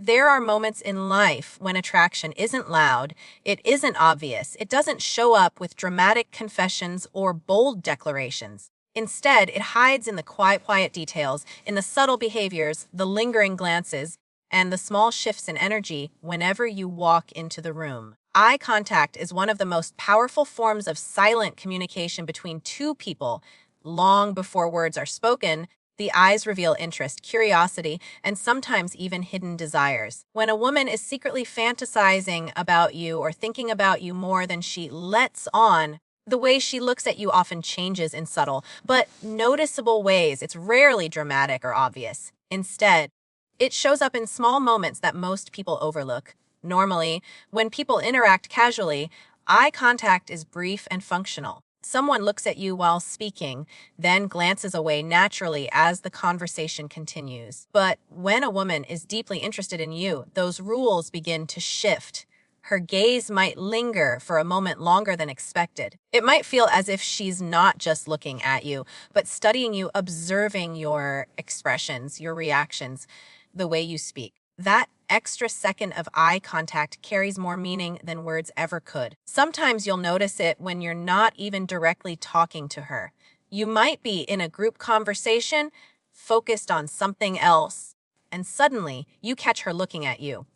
There are moments in life when attraction isn't loud, it isn't obvious, it doesn't show up with dramatic confessions or bold declarations. Instead, it hides in the quiet details, in the subtle behaviors, the lingering glances, and the small shifts in energy whenever you walk into the room. Eye contact is one of the most powerful forms of silent communication between two people. Long before words are spoken, the eyes reveal interest, curiosity, and sometimes even hidden desires. When a woman is secretly fantasizing about you or thinking about you more than she lets on, the way she looks at you often changes in subtle but noticeable ways. It's rarely dramatic or obvious. Instead, it shows up in small moments that most people overlook. Normally, when people interact casually, eye contact is brief and functional. Someone looks at you while speaking, then glances away naturally as the conversation continues. But when a woman is deeply interested in you, those rules begin to shift. Her gaze might linger for a moment longer than expected. It might feel as if she's not just looking at you, but studying you, observing your expressions, your reactions, the way you speak. That extra second of eye contact carries more meaning than words ever could. Sometimes you'll notice it when you're not even directly talking to her. You might be in a group conversation, focused on something else, and suddenly you catch her looking at you.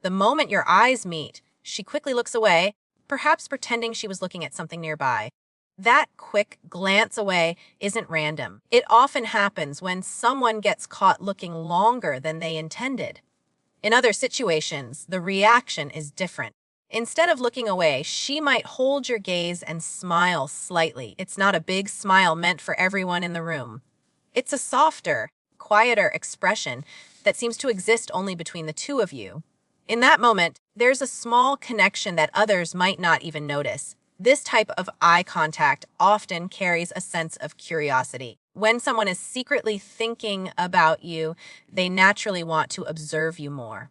The moment your eyes meet, she quickly looks away, perhaps pretending she was looking at something nearby. That quick glance away isn't random. It often happens when someone gets caught looking longer than they intended. In other situations, the reaction is different. Instead of looking away, she might hold your gaze and smile slightly. It's not a big smile meant for everyone in the room. It's a softer, quieter expression that seems to exist only between the two of you. In that moment, there's a small connection that others might not even notice. This type of eye contact often carries a sense of curiosity. When someone is secretly thinking about you, they naturally want to observe you more.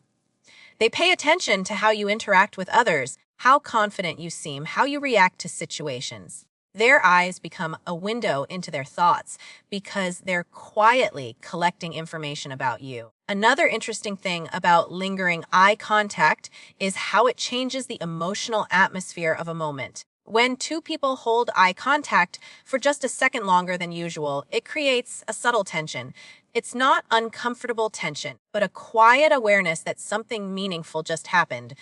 They pay attention to how you interact with others, how confident you seem, how you react to situations. Their eyes become a window into their thoughts because they're quietly collecting information about you. Another interesting thing about lingering eye contact is how it changes the emotional atmosphere of a moment. When two people hold eye contact for just a second longer than usual, it creates a subtle tension. It's not uncomfortable tension, but a quiet awareness that something meaningful just happened.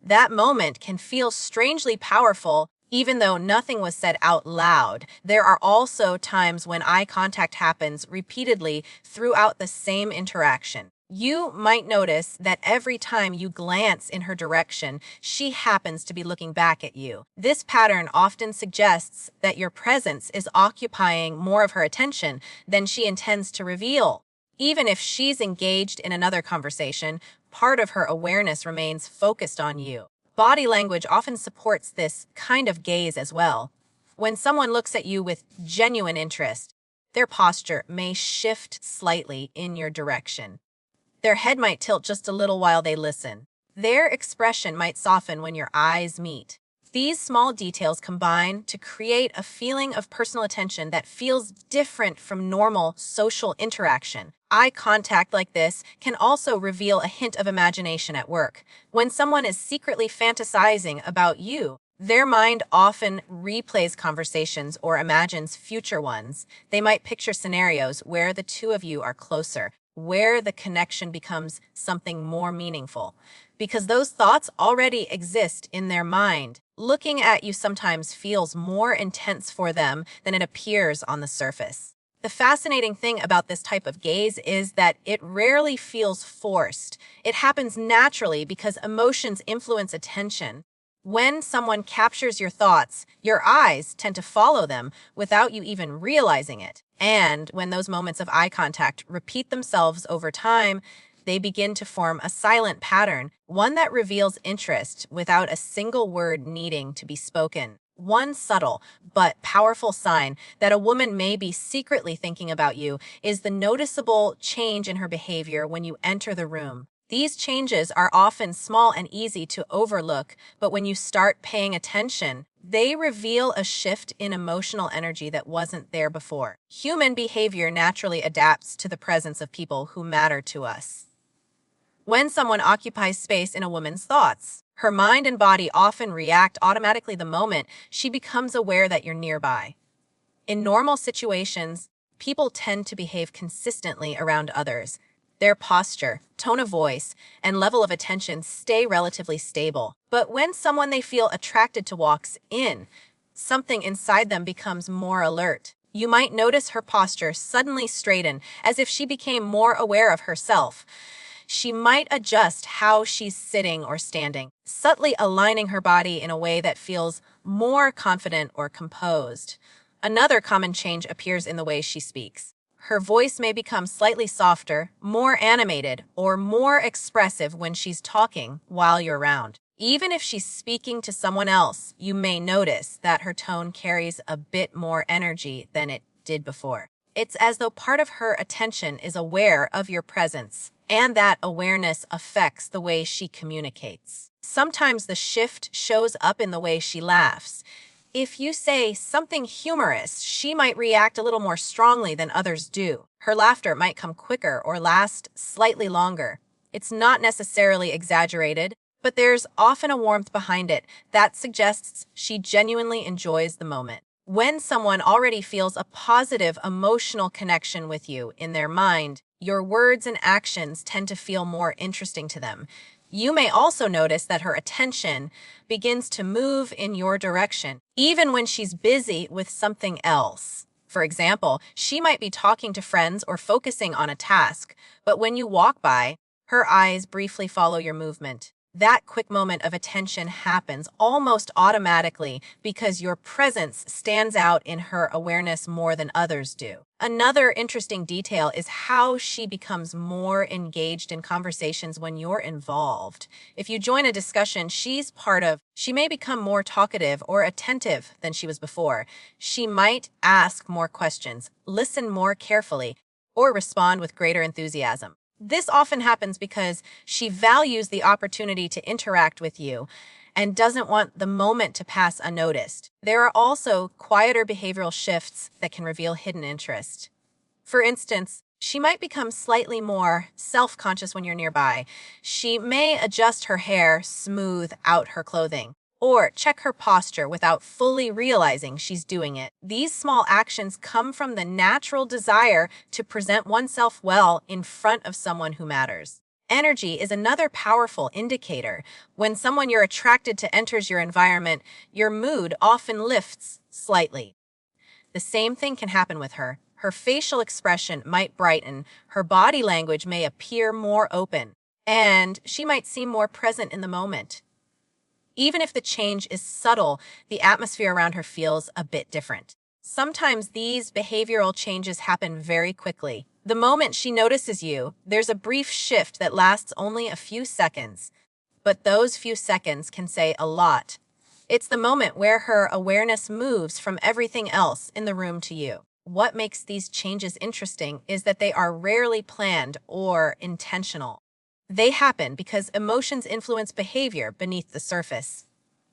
That moment can feel strangely powerful, even though nothing was said out loud. There are also times when eye contact happens repeatedly throughout the same interaction. You might notice that every time you glance in her direction, she happens to be looking back at you. This pattern often suggests that your presence is occupying more of her attention than she intends to reveal. Even if she's engaged in another conversation, part of her awareness remains focused on you. Body language often supports this kind of gaze as well. When someone looks at you with genuine interest, their posture may shift slightly in your direction. Their head might tilt just a little while they listen. Their expression might soften when your eyes meet. These small details combine to create a feeling of personal attention that feels different from normal social interaction. Eye contact like this can also reveal a hint of imagination at work. When someone is secretly fantasizing about you, their mind often replays conversations or imagines future ones. They might picture scenarios where the two of you are closer, where the connection becomes something more meaningful, because those thoughts already exist in their mind. Looking at you sometimes feels more intense for them than it appears on the surface. The fascinating thing about this type of gaze is that it rarely feels forced. It happens naturally because emotions influence attention. When someone captures your thoughts, your eyes tend to follow them without you even realizing it. And when those moments of eye contact repeat themselves over time, they begin to form a silent pattern, one that reveals interest without a single word needing to be spoken. One subtle but powerful sign that a woman may be secretly thinking about you is the noticeable change in her behavior when you enter the room. These changes are often small and easy to overlook, but when you start paying attention, they reveal a shift in emotional energy that wasn't there before. Human behavior naturally adapts to the presence of people who matter to us. When someone occupies space in a woman's thoughts, her mind and body often react automatically the moment she becomes aware that you're nearby. In normal situations, people tend to behave consistently around others. Their posture, tone of voice, and level of attention stay relatively stable. But when someone they feel attracted to walks in, something inside them becomes more alert. You might notice her posture suddenly straighten, as if she became more aware of herself. She might adjust how she's sitting or standing, subtly aligning her body in a way that feels more confident or composed. Another common change appears in the way she speaks. Her voice may become slightly softer, more animated, or more expressive when she's talking while you're around. Even if she's speaking to someone else, you may notice that her tone carries a bit more energy than it did before. It's as though part of her attention is aware of your presence, and that awareness affects the way she communicates. Sometimes the shift shows up in the way she laughs. If you say something humorous, she might react a little more strongly than others do. Her laughter might come quicker or last slightly longer. It's not necessarily exaggerated, but there's often a warmth behind it that suggests she genuinely enjoys the moment. When someone already feels a positive emotional connection with you in their mind, your words and actions tend to feel more interesting to them. You may also notice that her attention begins to move in your direction, even when she's busy with something else. For example, she might be talking to friends or focusing on a task, but when you walk by, her eyes briefly follow your movement. That quick moment of attention happens almost automatically because your presence stands out in her awareness more than others do. Another interesting detail is how she becomes more engaged in conversations when you're involved. If you join a discussion she's part of, she may become more talkative or attentive than she was before. She might ask more questions, listen more carefully, or respond with greater enthusiasm. This often happens because she values the opportunity to interact with you and doesn't want the moment to pass unnoticed. There are also quieter behavioral shifts that can reveal hidden interest. For instance, she might become slightly more self-conscious when you're nearby. She may adjust her hair, smooth out her clothing, or check her posture without fully realizing she's doing it. These small actions come from the natural desire to present oneself well in front of someone who matters. Energy is another powerful indicator. When someone you're attracted to enters your environment, your mood often lifts slightly. The same thing can happen with her. Her facial expression might brighten, her body language may appear more open, and she might seem more present in the moment. Even if the change is subtle, the atmosphere around her feels a bit different. Sometimes these behavioral changes happen very quickly. The moment she notices you, there's a brief shift that lasts only a few seconds. But those few seconds can say a lot. It's the moment where her awareness moves from everything else in the room to you. What makes these changes interesting is that they are rarely planned or intentional. They happen because emotions influence behavior beneath the surface.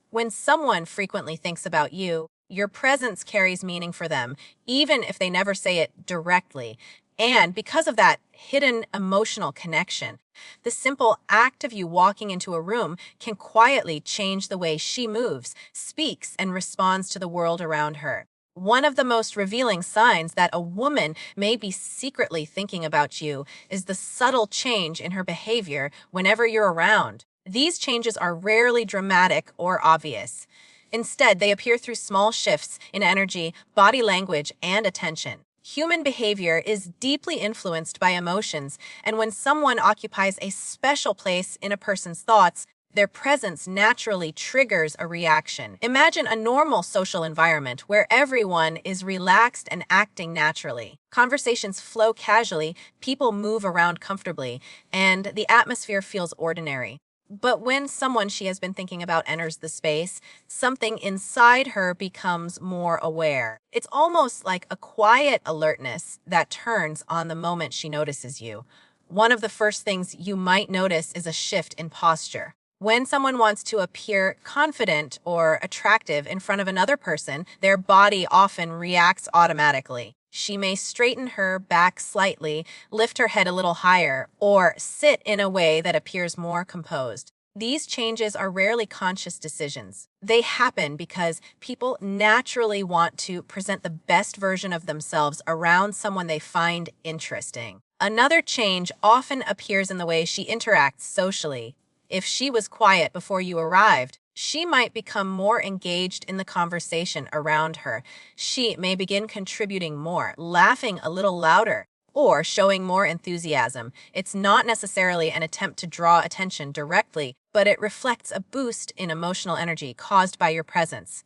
When someone frequently thinks about you, your presence carries meaning for them, even if they never say it directly. And because of that hidden emotional connection, the simple act of you walking into a room can quietly change the way she moves, speaks, and responds to the world around her. One of the most revealing signs that a woman may be secretly thinking about you is the subtle change in her behavior whenever you're around. These changes are rarely dramatic or obvious. Instead, they appear through small shifts in energy, body language, and attention. Human behavior is deeply influenced by emotions, and when someone occupies a special place in a person's thoughts, their presence naturally triggers a reaction. Imagine a normal social environment where everyone is relaxed and acting naturally. Conversations flow casually, people move around comfortably, and the atmosphere feels ordinary. But when someone she has been thinking about enters the space, something inside her becomes more aware. It's almost like a quiet alertness that turns on the moment she notices you. One of the first things you might notice is a shift in posture. When someone wants to appear confident or attractive in front of another person, their body often reacts automatically. She may straighten her back slightly, lift her head a little higher, or sit in a way that appears more composed. These changes are rarely conscious decisions. They happen because people naturally want to present the best version of themselves around someone they find interesting. Another change often appears in the way she interacts socially. If she was quiet before you arrived, she might become more engaged in the conversation around her. She may begin contributing more, laughing a little louder, or showing more enthusiasm. It's not necessarily an attempt to draw attention directly, but it reflects a boost in emotional energy caused by your presence.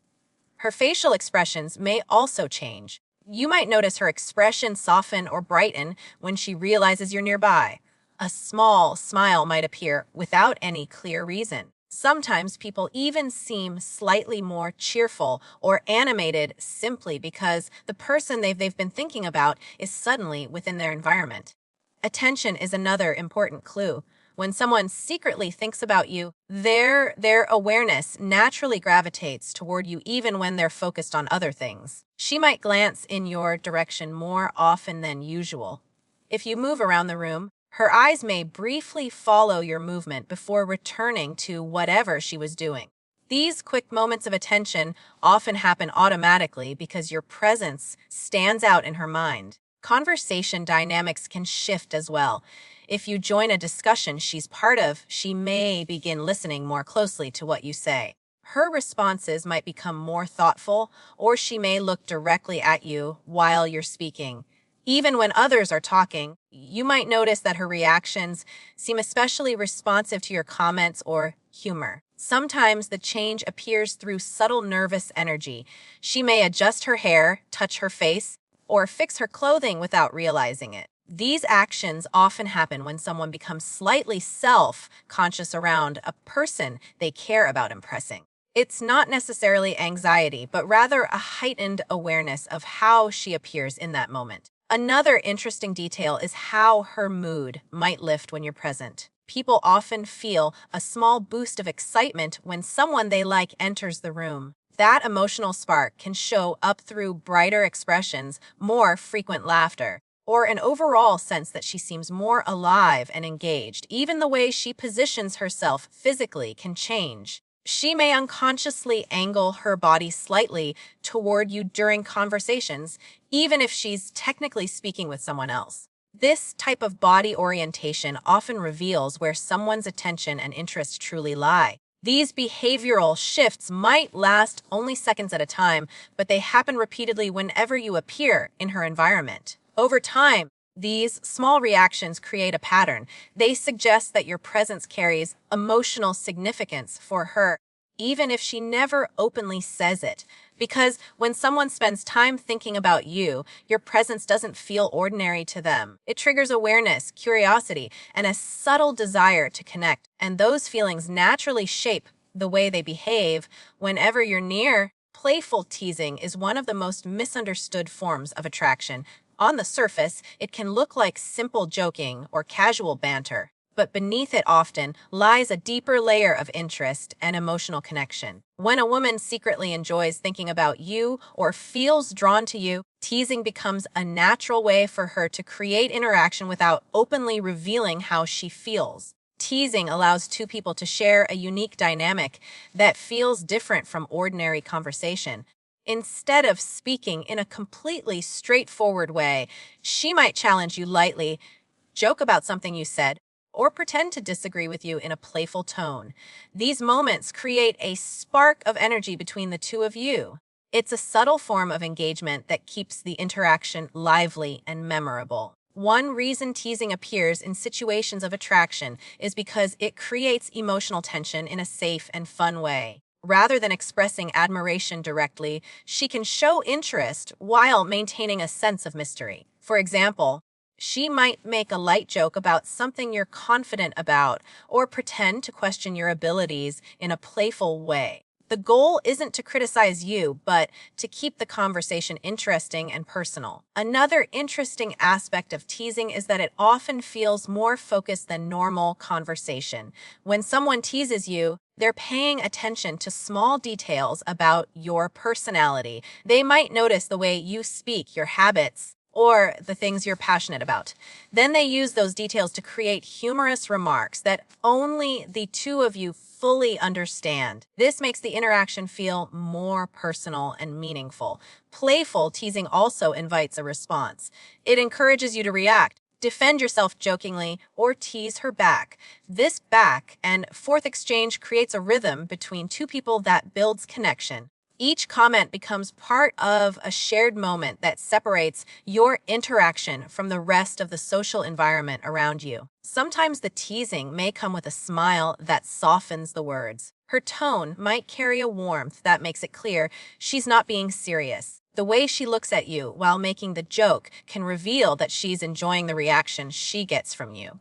Her facial expressions may also change. You might notice her expression soften or brighten when she realizes you're nearby. A small smile might appear without any clear reason. Sometimes people even seem slightly more cheerful or animated simply because the person they've been thinking about is suddenly within their environment. Attention is another important clue. When someone secretly thinks about you, their awareness naturally gravitates toward you even when they're focused on other things. She might glance in your direction more often than usual. If you move around the room, her eyes may briefly follow your movement before returning to whatever she was doing. These quick moments of attention often happen automatically because your presence stands out in her mind. Conversation dynamics can shift as well. If you join a discussion she's part of, she may begin listening more closely to what you say. Her responses might become more thoughtful, or she may look directly at you while you're speaking. Even when others are talking, you might notice that her reactions seem especially responsive to your comments or humor. Sometimes the change appears through subtle nervous energy. She may adjust her hair, touch her face, or fix her clothing without realizing it. These actions often happen when someone becomes slightly self-conscious around a person they care about impressing. It's not necessarily anxiety, but rather a heightened awareness of how she appears in that moment. Another interesting detail is how her mood might lift when you're present. People often feel a small boost of excitement when someone they like enters the room. That emotional spark can show up through brighter expressions, more frequent laughter, or an overall sense that she seems more alive and engaged. Even the way she positions herself physically can change. She may unconsciously angle her body slightly toward you during conversations, even if she's technically speaking with someone else. This type of body orientation often reveals where someone's attention and interest truly lie. These behavioral shifts might last only seconds at a time, but they happen repeatedly whenever you appear in her environment. Over time, these small reactions create a pattern. They suggest that your presence carries emotional significance for her, even if she never openly says it. Because when someone spends time thinking about you, your presence doesn't feel ordinary to them. It triggers awareness, curiosity, and a subtle desire to connect. And those feelings naturally shape the way they behave whenever you're near. Playful teasing is one of the most misunderstood forms of attraction. On the surface, it can look like simple joking or casual banter, but beneath it often lies a deeper layer of interest and emotional connection. When a woman secretly enjoys thinking about you or feels drawn to you, teasing becomes a natural way for her to create interaction without openly revealing how she feels. Teasing allows two people to share a unique dynamic that feels different from ordinary conversation. Instead of speaking in a completely straightforward way, she might challenge you lightly, joke about something you said, or pretend to disagree with you in a playful tone. These moments create a spark of energy between the two of you. It's a subtle form of engagement that keeps the interaction lively and memorable. One reason teasing appears in situations of attraction is because it creates emotional tension in a safe and fun way. Rather than expressing admiration directly, she can show interest while maintaining a sense of mystery. For example, she might make a light joke about something you're confident about or pretend to question your abilities in a playful way. The goal isn't to criticize you, but to keep the conversation interesting and personal. Another interesting aspect of teasing is that it often feels more focused than normal conversation. When someone teases you, they're paying attention to small details about your personality. They might notice the way you speak, your habits, or the things you're passionate about. Then they use those details to create humorous remarks that only the two of you fully understand. This makes the interaction feel more personal and meaningful. Playful teasing also invites a response. It encourages you to react, defend yourself jokingly, or tease her back. This back and forth exchange creates a rhythm between two people that builds connection. Each comment becomes part of a shared moment that separates your interaction from the rest of the social environment around you. Sometimes the teasing may come with a smile that softens the words. Her tone might carry a warmth that makes it clear she's not being serious. The way she looks at you while making the joke can reveal that she's enjoying the reaction she gets from you.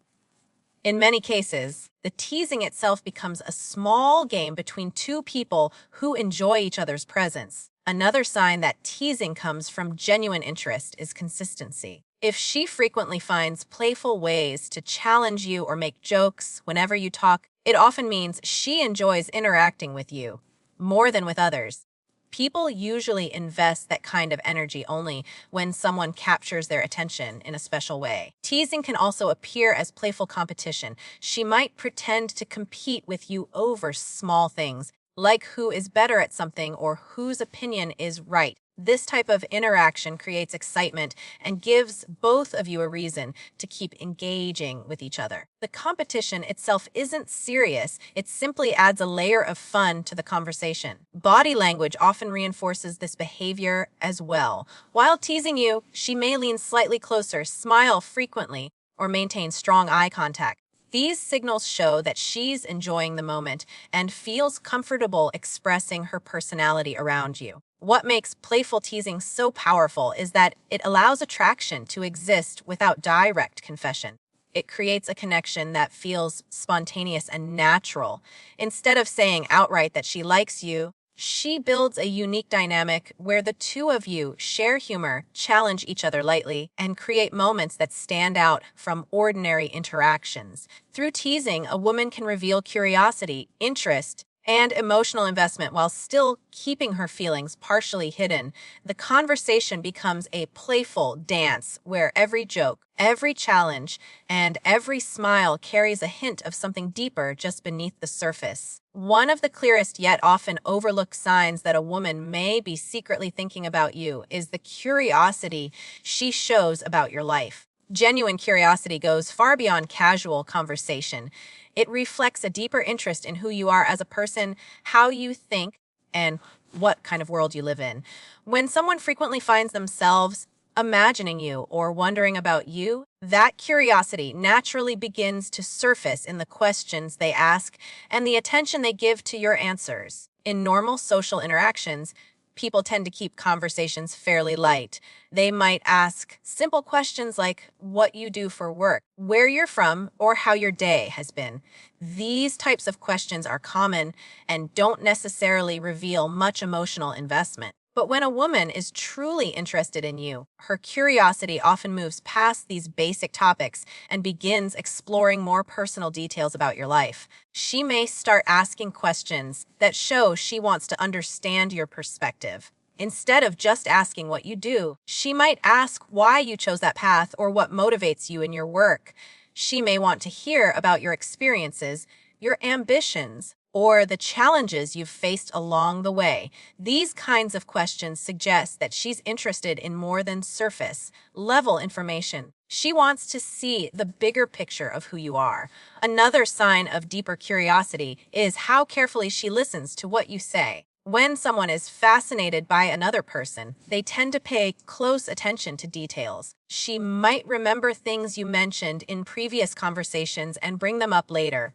In many cases, the teasing itself becomes a small game between two people who enjoy each other's presence. Another sign that teasing comes from genuine interest is consistency. If she frequently finds playful ways to challenge you or make jokes whenever you talk, it often means she enjoys interacting with you more than with others. People usually invest that kind of energy only when someone captures their attention in a special way. Teasing can also appear as playful competition. She might pretend to compete with you over small things, like who is better at something or whose opinion is right. This type of interaction creates excitement and gives both of you a reason to keep engaging with each other. The competition itself isn't serious, it simply adds a layer of fun to the conversation. Body language often reinforces this behavior as well. While teasing you, she may lean slightly closer, smile frequently, or maintain strong eye contact. These signals show that she's enjoying the moment and feels comfortable expressing her personality around you. What makes playful teasing so powerful is that it allows attraction to exist without direct confession. It creates a connection that feels spontaneous and natural. Instead of saying outright that she likes you, she builds a unique dynamic where the two of you share humor, challenge each other lightly, and create moments that stand out from ordinary interactions. Through teasing, a woman can reveal curiosity, interest, and emotional investment while still keeping her feelings partially hidden. The conversation becomes a playful dance where every joke, every challenge, and every smile carries a hint of something deeper just beneath the surface. One of the clearest yet often overlooked signs that a woman may be secretly thinking about you is the curiosity she shows about your life. Genuine curiosity goes far beyond casual conversation. It reflects a deeper interest in who you are as a person, how you think, and what kind of world you live in. When someone frequently finds themselves imagining you or wondering about you, that curiosity naturally begins to surface in the questions they ask and the attention they give to your answers. In normal social interactions, people tend to keep conversations fairly light. They might ask simple questions like what you do for work, where you're from, or how your day has been. These types of questions are common and don't necessarily reveal much emotional investment. But when a woman is truly interested in you, her curiosity often moves past these basic topics and begins exploring more personal details about your life. She may start asking questions that show she wants to understand your perspective. Instead of just asking what you do, she might ask why you chose that path or what motivates you in your work. She may want to hear about your experiences, your ambitions, or the challenges you've faced along the way. These kinds of questions suggest that she's interested in more than surface level information. She wants to see the bigger picture of who you are. Another sign of deeper curiosity is how carefully she listens to what you say. When someone is fascinated by another person, they tend to pay close attention to details. She might remember things you mentioned in previous conversations and bring them up later.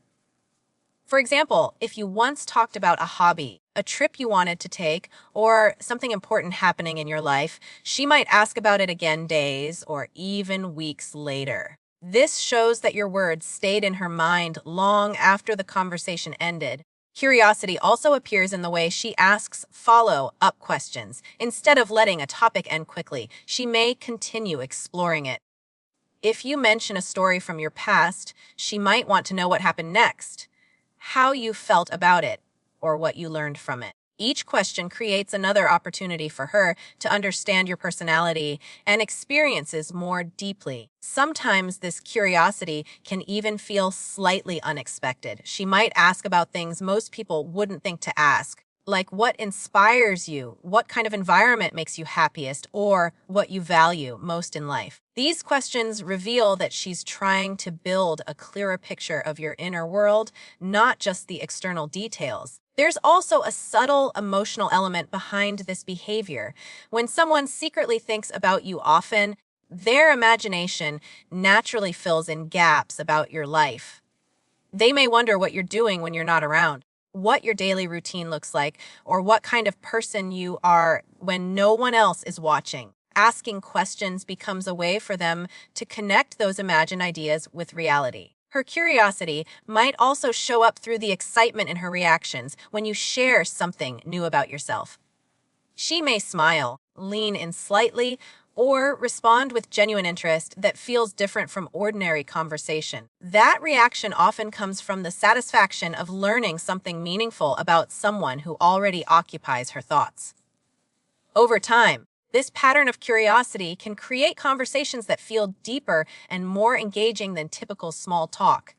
For example, if you once talked about a hobby, a trip you wanted to take, or something important happening in your life, she might ask about it again days or even weeks later. This shows that your words stayed in her mind long after the conversation ended. Curiosity also appears in the way she asks follow-up questions. Instead of letting a topic end quickly, she may continue exploring it. If you mention a story from your past, she might want to know what happened next, how you felt about it, or what you learned from it. Each question creates another opportunity for her to understand your personality and experiences more deeply. Sometimes this curiosity can even feel slightly unexpected. She might ask about things most people wouldn't think to ask, like what inspires you, what kind of environment makes you happiest, or what you value most in life. These questions reveal that she's trying to build a clearer picture of your inner world, not just the external details. There's also a subtle emotional element behind this behavior. When someone secretly thinks about you often, their imagination naturally fills in gaps about your life. They may wonder what you're doing when you're not around, what your daily routine looks like, or what kind of person you are when no one else is watching. Asking questions becomes a way for them to connect those imagined ideas with reality. Her curiosity might also show up through the excitement in her reactions when you share something new about yourself. She may smile, lean in slightly, or respond with genuine interest that feels different from ordinary conversation. That reaction often comes from the satisfaction of learning something meaningful about someone who already occupies her thoughts. Over time, this pattern of curiosity can create conversations that feel deeper and more engaging than typical small talk.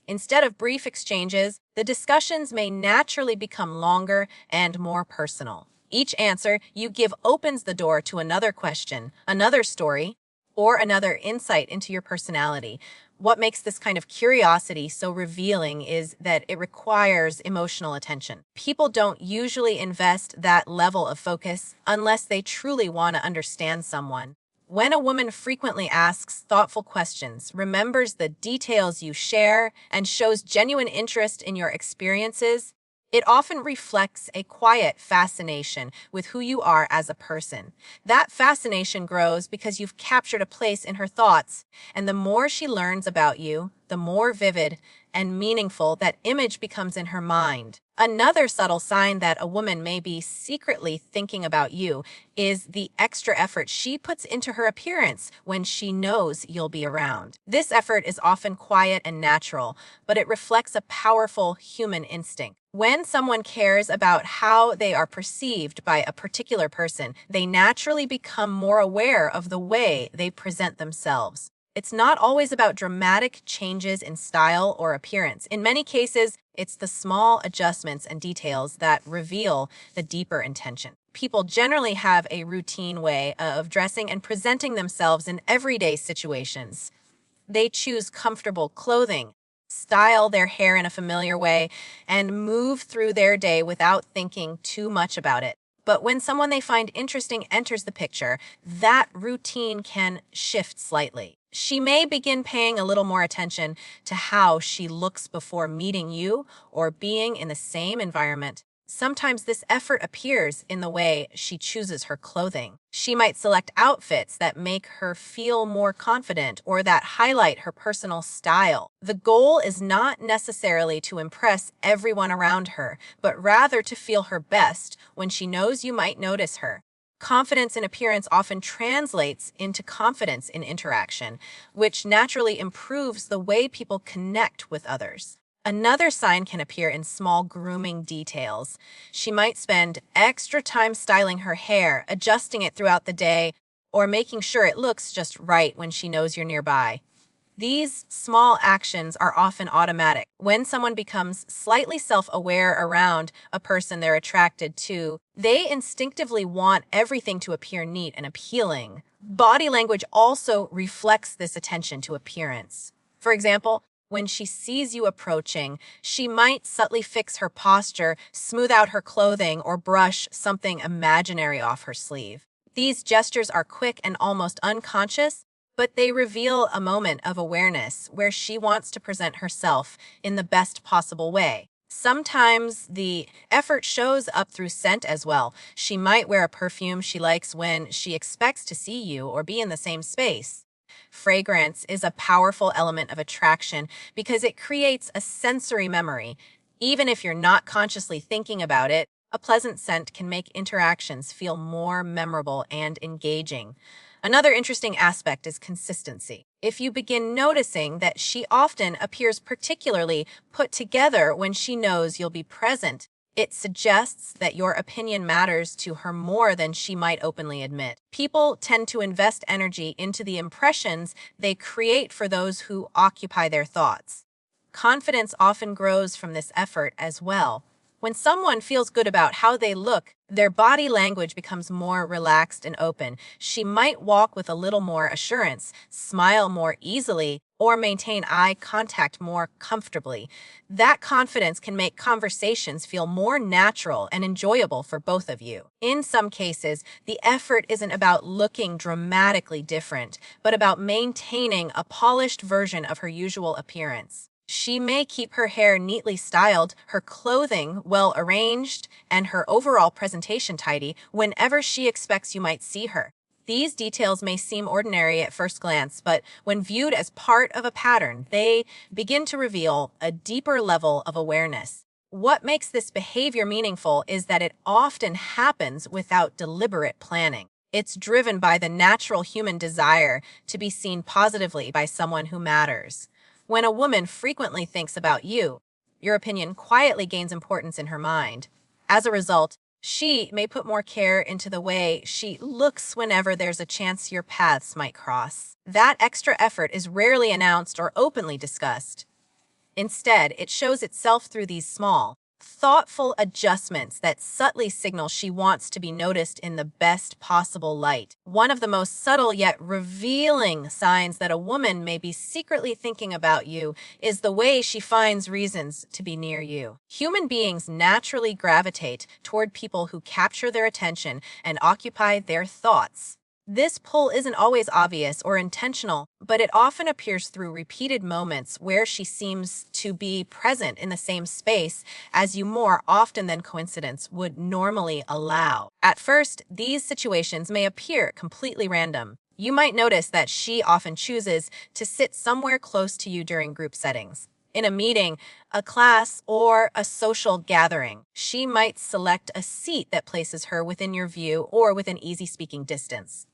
Instead of brief exchanges, the discussions may naturally become longer and more personal. Each answer you give opens the door to another question, another story, or another insight into your personality. What makes this kind of curiosity so revealing is that it requires emotional attention. People don't usually invest that level of focus unless they truly want to understand someone. When a woman frequently asks thoughtful questions, remembers the details you share, and shows genuine interest in your experiences, it often reflects a quiet fascination with who you are as a person. That fascination grows because you've captured a place in her thoughts, and the more she learns about you, the more vivid and meaningful that image becomes in her mind. Another subtle sign that a woman may be secretly thinking about you is the extra effort she puts into her appearance when she knows you'll be around. This effort is often quiet and natural, but it reflects a powerful human instinct. When someone cares about how they are perceived by a particular person, they naturally become more aware of the way they present themselves. It's not always about dramatic changes in style or appearance. In many cases, it's the small adjustments and details that reveal the deeper intention. People generally have a routine way of dressing and presenting themselves in everyday situations. They choose comfortable clothing, style their hair in a familiar way, and move through their day without thinking too much about it. But when someone they find interesting enters the picture, that routine can shift slightly. She may begin paying a little more attention to how she looks before meeting you or being in the same environment. Sometimes this effort appears in the way she chooses her clothing. She might select outfits that make her feel more confident or that highlight her personal style. The goal is not necessarily to impress everyone around her, but rather to feel her best when she knows you might notice her. Confidence in appearance often translates into confidence in interaction, which naturally improves the way people connect with others. Another sign can appear in small grooming details. She might spend extra time styling her hair, adjusting it throughout the day, or making sure it looks just right when she knows you're nearby. These small actions are often automatic. When someone becomes slightly self-aware around a person they're attracted to, they instinctively want everything to appear neat and appealing. Body language also reflects this attention to appearance. For example, when she sees you approaching, she might subtly fix her posture, smooth out her clothing, or brush something imaginary off her sleeve. These gestures are quick and almost unconscious, but they reveal a moment of awareness where she wants to present herself in the best possible way. Sometimes the effort shows up through scent as well. She might wear a perfume she likes when she expects to see you or be in the same space. Fragrance is a powerful element of attraction because it creates a sensory memory. Even if you're not consciously thinking about it, a pleasant scent can make interactions feel more memorable and engaging. Another interesting aspect is consistency. If you begin noticing that she often appears particularly put together when she knows you'll be present, It suggests that your opinion matters to her more than she might openly admit. People tend to invest energy into the impressions they create for those who occupy their thoughts. Confidence often grows from this effort as well. When someone feels good about how they look, their body language becomes more relaxed and open. She might walk with a little more assurance, smile more easily, or maintain eye contact more comfortably. That confidence can make conversations feel more natural and enjoyable for both of you. In some cases, the effort isn't about looking dramatically different, but about maintaining a polished version of her usual appearance. She may keep her hair neatly styled, her clothing well arranged, and her overall presentation tidy whenever she expects you might see her. These details may seem ordinary at first glance, but when viewed as part of a pattern, they begin to reveal a deeper level of awareness. What makes this behavior meaningful is that it often happens without deliberate planning. It's driven by the natural human desire to be seen positively by someone who matters. When a woman frequently thinks about you, your opinion quietly gains importance in her mind. As a result, she may put more care into the way she looks whenever there's a chance your paths might cross. That extra effort is rarely announced or openly discussed. Instead, it shows itself through these small, thoughtful adjustments that subtly signal she wants to be noticed in the best possible light. One of the most subtle yet revealing signs that a woman may be secretly thinking about you is the way she finds reasons to be near you. Human beings naturally gravitate toward people who capture their attention and occupy their thoughts. This pull isn't always obvious or intentional, but it often appears through repeated moments where she seems to be present in the same space as you more often than coincidence would normally allow. At first, these situations may appear completely random. You might notice that she often chooses to sit somewhere close to you during group settings. In a meeting, a class, or a social gathering, she might select a seat that places her within your view or within easy speaking distance.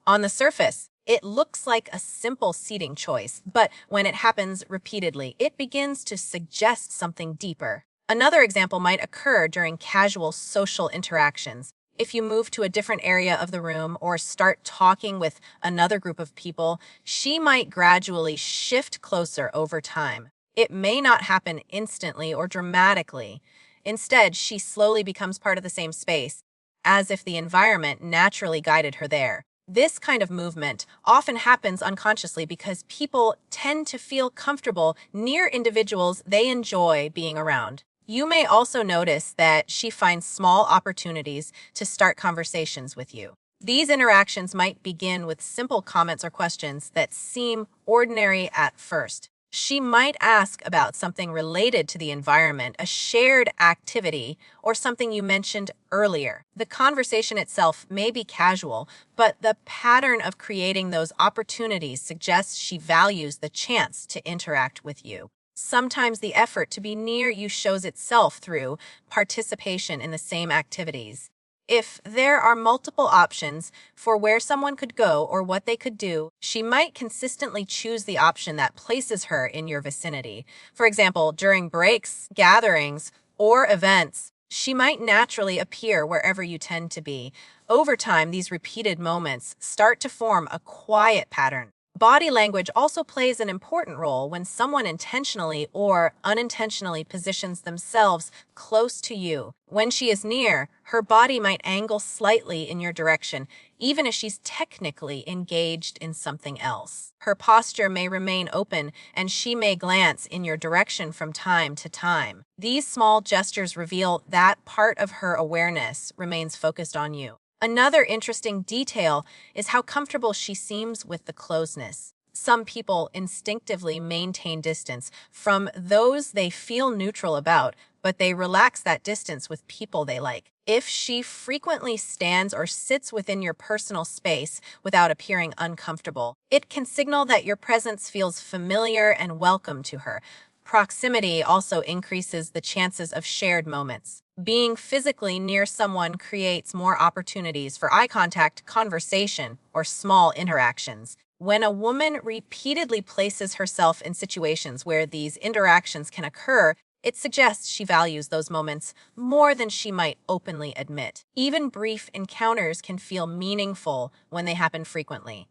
On the surface, it looks like a simple seating choice, but when it happens repeatedly, it begins to suggest something deeper. Another example might occur during casual social interactions. If you move to a different area of the room or start talking with another group of people, she might gradually shift closer over time. It may not happen instantly or dramatically. Instead, she slowly becomes part of the same space, as if the environment naturally guided her there. This kind of movement often happens unconsciously because people tend to feel comfortable near individuals they enjoy being around. You may also notice that she finds small opportunities to start conversations with you. These interactions might begin with simple comments or questions that seem ordinary at first. She might ask about something related to the environment, a shared activity, or something you mentioned earlier. The conversation itself may be casual, but the pattern of creating those opportunities suggests she values the chance to interact with you. Sometimes the effort to be near you shows itself through participation in the same activities. If there are multiple options for where someone could go or what they could do, she might consistently choose the option that places her in your vicinity. For example, during breaks, gatherings, or events, she might naturally appear wherever you tend to be. Over time, these repeated moments start to form a quiet pattern. Body language also plays an important role when someone intentionally or unintentionally positions themselves close to you. When she is near, her body might angle slightly in your direction, even if she's technically engaged in something else. Her posture may remain open, and she may glance in your direction from time to time. These small gestures reveal that part of her awareness remains focused on you. Another interesting detail is how comfortable she seems with the closeness. Some people instinctively maintain distance from those they feel neutral about, but they relax that distance with people they like. If she frequently stands or sits within your personal space without appearing uncomfortable, it can signal that your presence feels familiar and welcome to her. Proximity also increases the chances of shared moments. Being physically near someone creates more opportunities for eye contact, conversation, or small interactions. When a woman repeatedly places herself in situations where these interactions can occur, It suggests she values those moments more than she might openly admit. Even brief encounters can feel meaningful when they happen frequently.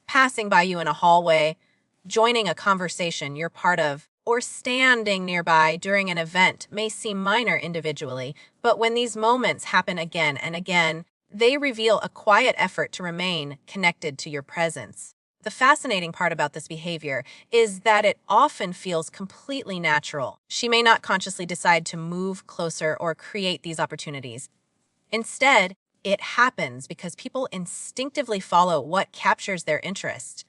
Passing by you in a hallway, joining a conversation you're part of, or standing nearby during an event may seem minor individually, but when these moments happen again and again, they reveal a quiet effort to remain connected to your presence. The fascinating part about this behavior is that it often feels completely natural. She may not consciously decide to move closer or create these opportunities. Instead, it happens because people instinctively follow what captures their interest.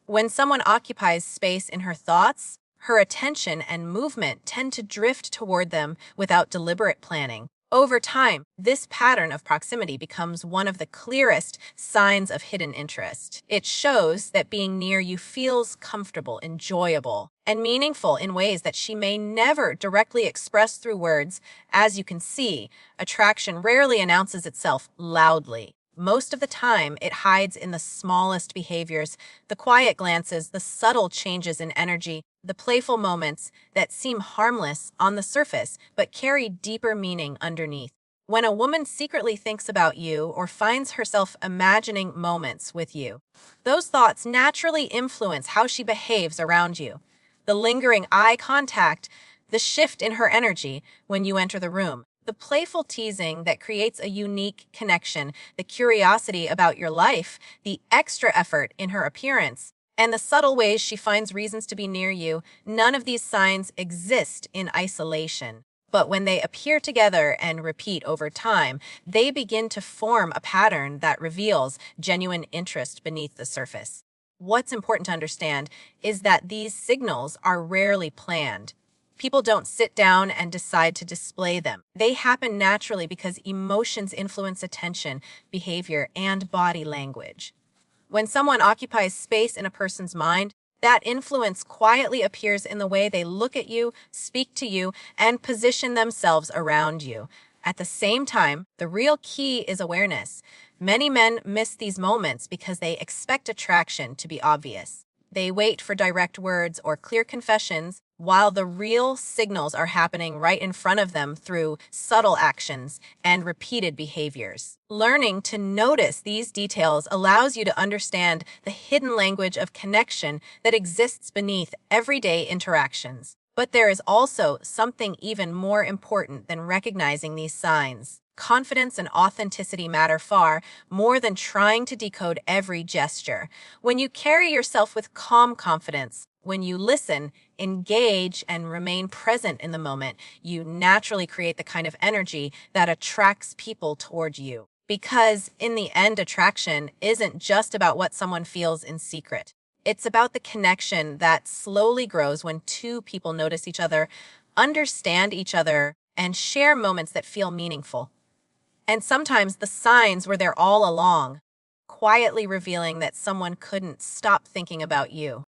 When someone occupies space in her thoughts, her attention and movement tend to drift toward them without deliberate planning. Over time, this pattern of proximity becomes one of the clearest signs of hidden interest. It shows that being near you feels comfortable, enjoyable, and meaningful in ways that she may never directly express through words. As you can see, attraction rarely announces itself loudly. Most of the time, it hides in the smallest behaviors, the quiet glances, the subtle changes in energy, the playful moments that seem harmless on the surface but carry deeper meaning underneath. When a woman secretly thinks about you or finds herself imagining moments with you, those thoughts naturally influence how she behaves around you. The lingering eye contact, the shift in her energy when you enter the room, the playful teasing that creates a unique connection, the curiosity about your life, the extra effort in her appearance, and the subtle ways she finds reasons to be near you, none of these signs exist in isolation. But when they appear together and repeat over time, they begin to form a pattern that reveals genuine interest beneath the surface. What's important to understand is that these signals are rarely planned. People don't sit down and decide to display them. They happen naturally because emotions influence attention, behavior, and body language. When someone occupies space in a person's mind, that influence quietly appears in the way they look at you, speak to you, and position themselves around you. At the same time, the real key is awareness. Many men miss these moments because they expect attraction to be obvious. They wait for direct words or clear confessions, while the real signals are happening right in front of them through subtle actions and repeated behaviors. Learning to notice these details allows you to understand the hidden language of connection that exists beneath everyday interactions. But there is also something even more important than recognizing these signs. Confidence and authenticity matter far more than trying to decode every gesture. When you carry yourself with calm confidence, when you listen, engage, and remain present in the moment, you naturally create the kind of energy that attracts people toward you. Because in the end, attraction isn't just about what someone feels in secret. It's about the connection that slowly grows when two people notice each other, understand each other, and share moments that feel meaningful. And sometimes the signs were there all along, quietly revealing that someone couldn't stop thinking about you.